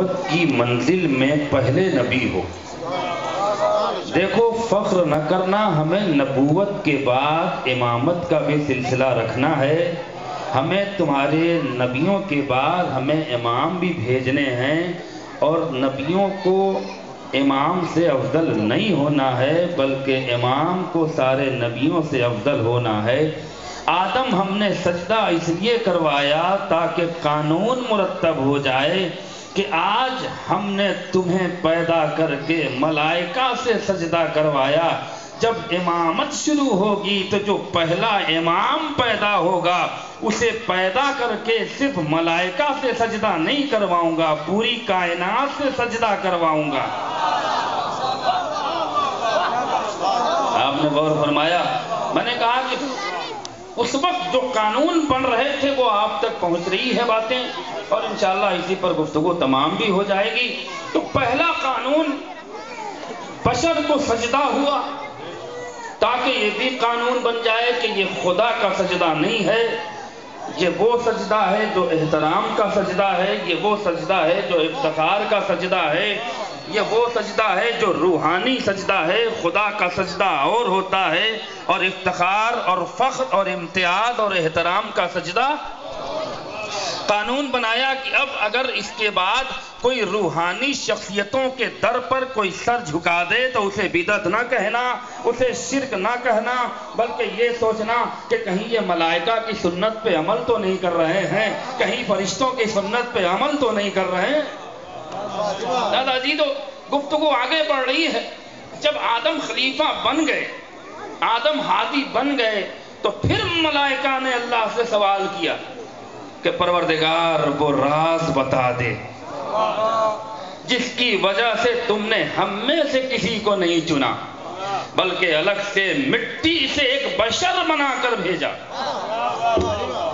نبوت کی منزل میں پہلے نبی ہو۔ دیکھو فخر نہ کرنا، ہمیں نبوت کے بعد امامت کا بھی سلسلہ رکھنا ہے۔ ہمیں تمہارے نبیوں کے بعد ہمیں امام بھی بھیجنے ہیں، اور نبیوں کو امام سے افضل نہیں ہونا ہے بلکہ امام کو سارے نبیوں سے افضل ہونا ہے۔ آدم ہم نے سجدہ اس لیے کروایا تاکہ قانون مرتب ہو جائے کہ آج ہم نے تمہیں پیدا کر کے ملائکہ سے سجدہ کروایا۔ جب امامت شروع ہوگی تو جو پہلا امام پیدا ہوگا اسے پیدا کر کے صرف ملائکہ سے سجدہ نہیں کرواؤں گا، پوری کائنات سے سجدہ کرواؤں گا۔ آپ نے غور فرمایا، میں نے کہا کہ اس وقت جو قانون بن رہے تھے وہ آپ تک پہنچ رہی ہے باتیں، اور انشاءاللہ اسی پر گفتگو تمام بھی ہو جائے گی۔ تو پہلا قانون بشر کو سجدہ ہوا تاکہ یہ بھی قانون بن جائے کہ یہ خدا کا سجدہ نہیں ہے، یہ وہ سجدہ ہے جو احترام کا سجدہ ہے، یہ وہ سجدہ ہے جو افتخار کا سجدہ ہے، یہ وہ سجدہ ہے جو روحانی سجدہ ہے۔ خدا کا سجدہ اور ہوتا ہے، اور افتخار اور فخر اور امتیاز اور احترام کا سجدہ۔ قانون بنایا کہ اب اگر اس کے بعد کوئی روحانی شخصیتوں کے در پر کوئی سر جھکا دے تو اسے بدعت نہ کہنا، اسے شرک نہ کہنا، بلکہ یہ سوچنا کہ کہیں یہ ملائکہ کی سنت پہ عمل تو نہیں کر رہے ہیں، کہیں فرشتوں کی سنت پہ عمل تو نہیں کر رہے ہیں۔ دادا جی تو گفتگو آگے بڑھ رہی ہے۔ جب آدم خلیفہ بن گئے، آدم ہادی بن گئے، تو پھر ملائکہ نے اللہ سے سوال کیا کہ پروردگار وہ راز بتا دے جس کی وجہ سے تم نے ہم میں سے کسی کو نہیں چنا بلکہ الگ سے مٹی سے ایک بشر بنا کر بھیجا۔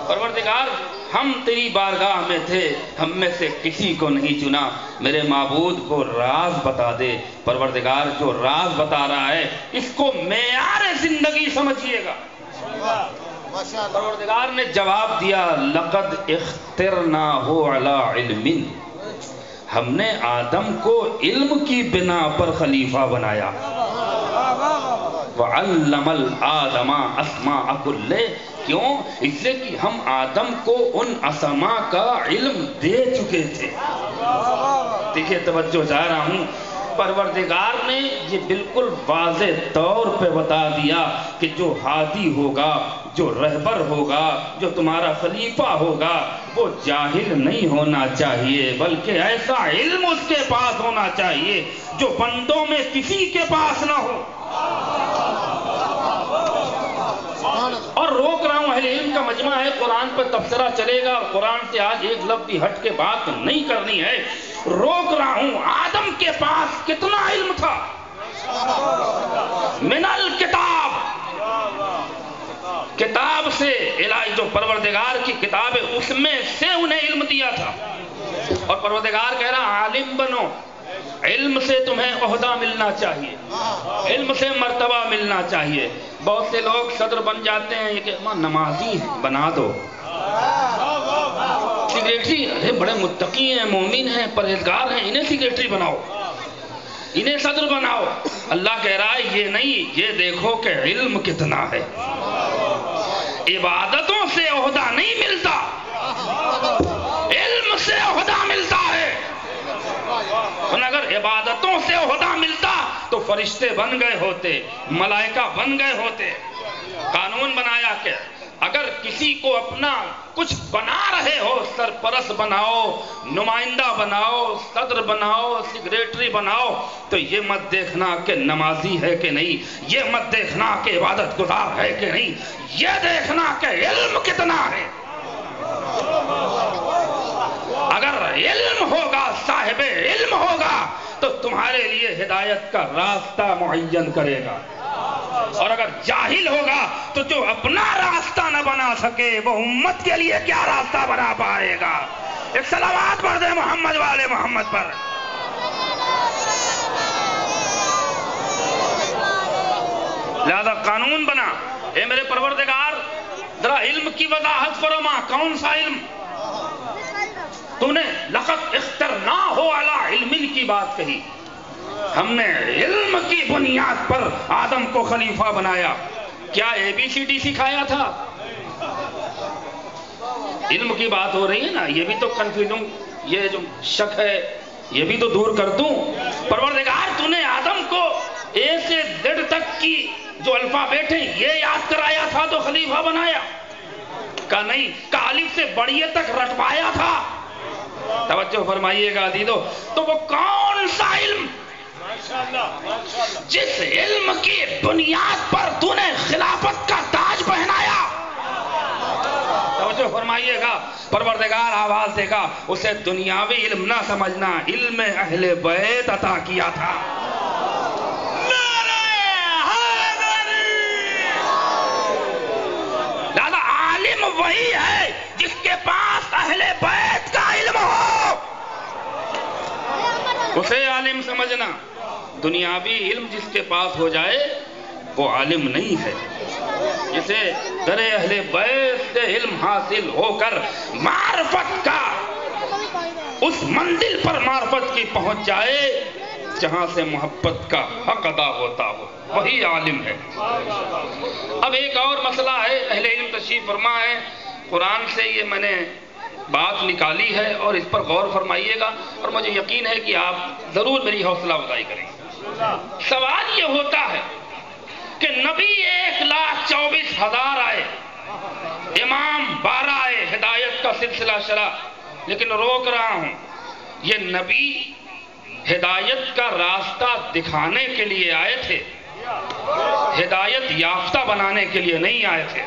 پروردگار ہم تیری بارگاہ میں تھے، ہم میں سے کسی کو نہیں چنا، میرے معبود کو راز بتا دے۔ پروردگار جو راز بتا رہا ہے اس کو معیار زندگی سمجھیے گا۔ پروردگار نے جواب دیا، لقد اخترناہ علی علم، ہم نے آدم کو علم کی بنا پر خلیفہ بنایا۔ وعلم الآدم اسماء کل، کیوں؟ اس لیے کہ ہم آدم کو ان اسماء کا علم دے چکے تھے۔ دیکھیے توجہ چاہ رہا ہوں، پروردگار نے یہ بالکل واضح طور پہ بتا دیا کہ جو ہادی ہوگا، جو رہبر ہوگا، جو تمہارا خلیفہ ہوگا، وہ جاہل نہیں ہونا چاہیے بلکہ ایسا علم اس کے پاس ہونا چاہیے جو بندوں میں کسی کے پاس نہ ہو۔ اور روک رہا ہوں، اہل علم کا مجمع ہے، قرآن پر تبصرہ چلے گا، اور قرآن سے آج ایک لفظ بھی ہٹ کے بات نہیں کرنی ہے۔ روک رہا ہوں، آدم کے پاس کتنا علم تھا؟ من الکتاب، کتاب سے الہی، جو پروردگار کی کتاب ہے اس میں سے انہیں علم دیا تھا۔ اور پروردگار کہہ رہا عالم بنو، علم سے تمہیں عہدہ ملنا چاہیے، علم سے مرتبہ ملنا چاہیے۔ بہت سے لوگ صدر بن جاتے ہیں، یہ کہ نمازی بنا دو، سیکریٹری، ارے بڑے متقی ہیں، مومن ہیں، پرہیزگار ہیں، انہیں سیکریٹری بناؤ، انہیں صدر بناؤ۔ اللہ کہہ رہا ہے یہ نہیں، یہ دیکھو کہ علم کتنا ہے۔ عبادتوں سے عہدہ نہیں ملتا، علم سے عہدہ ملتا ہے۔ اور اگر عبادتوں سے عہدہ ملتا تو فرشتے بن گئے ہوتے، ملائکہ بن گئے ہوتے۔ قانون بنایا کہ اگر کسی کو اپنا کچھ بنا رہے ہو، سرپرست بناؤ، نمائندہ بناؤ، صدر بناؤ، سیکریٹری بناؤ، تو یہ مت دیکھنا کہ نمازی ہے کہ نہیں، یہ مت دیکھنا کہ عبادت گزار ہے کہ نہیں، یہ دیکھنا کہ علم کتنا ہے۔ اگر علم ہوگا، صاحب علم ہوگا تو تمہارے لیے ہدایت کا راستہ معین کرے گا، اور اگر جاہل ہوگا تو جو اپنا راستہ نہ بنا سکے وہ امت کے لیے کیا راستہ بنا پائے گا۔ ایک صلوات پڑھ دے محمد والے محمد پر۔ لہذا قانون بنا، اے میرے پروردگار ذرا علم کی وضاحت فرما، کون سا علم؟ تو نے لقد اخترناہ علی علم کی بات کہی، ہم نے علم کی بنیاد پر آدم کو خلیفہ بنایا، کیا ABCD سکھایا تھا؟ علم کی بات ہو رہی ہے نا، یہ بھی تو کنفیوژن، یہ جو شک ہے یہ بھی تو دور کر دوں۔ پروردگار تو نے آدم کو A سے Z تک کی جو الفابیٹ ہیں یہ یاد کرایا تھا تو خلیفہ بنایا؟ کہا نہیں، کہا الف سے بڑیے تک رٹوایا تھا۔ توجہ فرمائیے گا عزیزو، تو وہ کون سا علم جس علم کی بنیاد پر تو نے خلافت کا تاج پہنایا؟ توجہ فرمائیے گا، پروردگار آواز دے گا اسے دنیاوی علم نہ سمجھنا، علم اہل بیت عطا کیا تھا۔ لہذا عالم وہی ہے جس کے پاس اہل بیت کا علم ہو، اسے عالم سمجھنا۔ دنیاوی علم جس کے پاس ہو جائے وہ عالم نہیں ہے۔ جسے در اہل بیت سے علم حاصل ہو کر معرفت کا اس منزل پر معرفت کی پہنچ جائے جہاں سے محبت کا حق ادا ہوتا ہو، وہی عالم ہے۔ اب ایک اور مسئلہ ہے، اہل علم تشریف فرما ہے، قرآن سے یہ میں نے بات نکالی ہے اور اس پر غور فرمائیے گا، اور مجھے یقین ہے کہ آپ ضرور میری حوصلہ افزائی کریں گے۔ سوال یہ ہوتا ہے کہ نبی 1,24,000 آئے، امام 12 آئے، ہدایت کا سلسلہ چلا، لیکن روک رہا ہوں، یہ نبی ہدایت کا راستہ دکھانے کے لیے آئے تھے، ہدایت یافتہ بنانے کے لیے نہیں آئے تھے۔